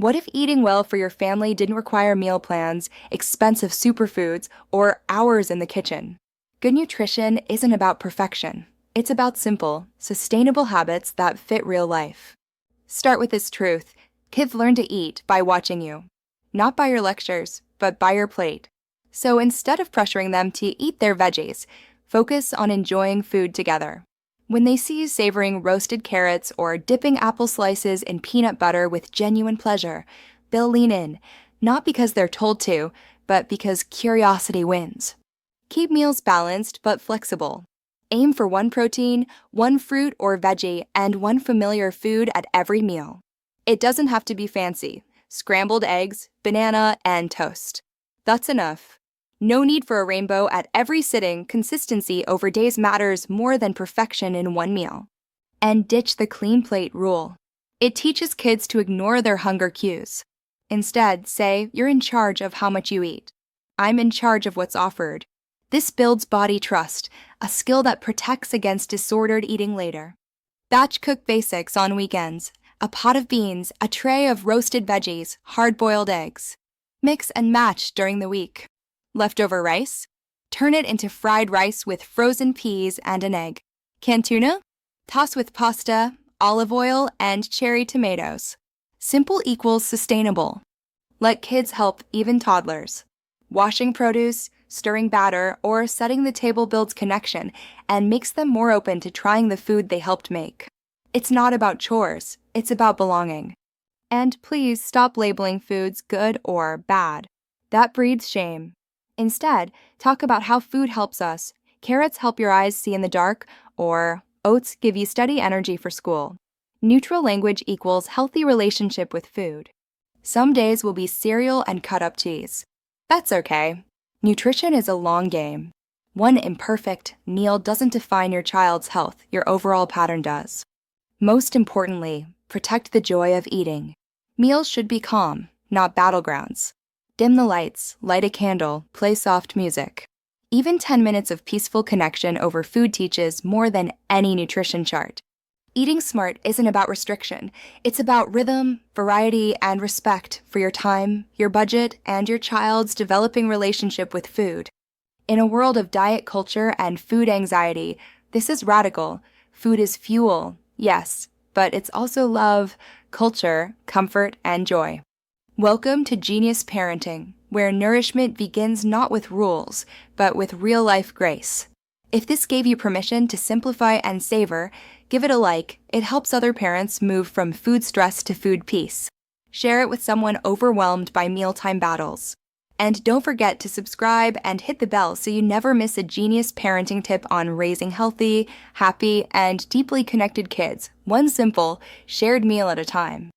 What if eating well for your family didn't require meal plans, expensive superfoods, or hours in the kitchen? Good nutrition isn't about perfection. It's about simple, sustainable habits that fit real life. Start with this truth. Kids learn to eat by watching you. Not by your lectures, but by your plate. So instead of pressuring them to eat their veggies, focus on enjoying food together. When they see you savoring roasted carrots or dipping apple slices in peanut butter with genuine pleasure, they'll lean in, not because they're told to, but because curiosity wins. Keep meals balanced but flexible. Aim for one protein, one fruit or veggie, and one familiar food at every meal. It doesn't have to be fancy. Scrambled eggs, banana, and toast. That's enough. No need for a rainbow at every sitting. Consistency over days matters more than perfection in one meal. And ditch the clean plate rule. It teaches kids to ignore their hunger cues. Instead, say, you're in charge of how much you eat. I'm in charge of what's offered. This builds body trust, a skill that protects against disordered eating later. Batch cook basics on weekends. A pot of beans, a tray of roasted veggies, hard-boiled eggs. Mix and match during the week. Leftover rice? Turn it into fried rice with frozen peas and an egg. Canned tuna? Toss with pasta, olive oil, and cherry tomatoes. Simple equals sustainable. Let kids help even toddlers. Washing produce, stirring batter, or setting the table builds connection and makes them more open to trying the food they helped make. It's not about chores, it's about belonging. And please stop labeling foods good or bad. That breeds shame. Instead, talk about how food helps us. Carrots help your eyes see in the dark, or oats give you steady energy for school. Neutral language equals healthy relationship with food. Some days will be cereal and cut-up cheese. That's okay. Nutrition is a long game. One imperfect meal doesn't define your child's health, your overall pattern does. Most importantly, protect the joy of eating. Meals should be calm, not battlegrounds. Dim the lights, light a candle, play soft music. Even 10 minutes of peaceful connection over food teaches more than any nutrition chart. Eating smart isn't about restriction. It's about rhythm, variety, and respect for your time, your budget, and your child's developing relationship with food. In a world of diet culture and food anxiety, this is radical. Food is fuel, yes, but it's also love, culture, comfort, and joy. Welcome to Genius Parenting, where nourishment begins not with rules, but with real-life grace. If this gave you permission to simplify and savor, give it a like. It helps other parents move from food stress to food peace. Share it with someone overwhelmed by mealtime battles. And don't forget to subscribe and hit the bell so you never miss a genius parenting tip on raising healthy, happy, and deeply connected kids, one simple, shared meal at a time.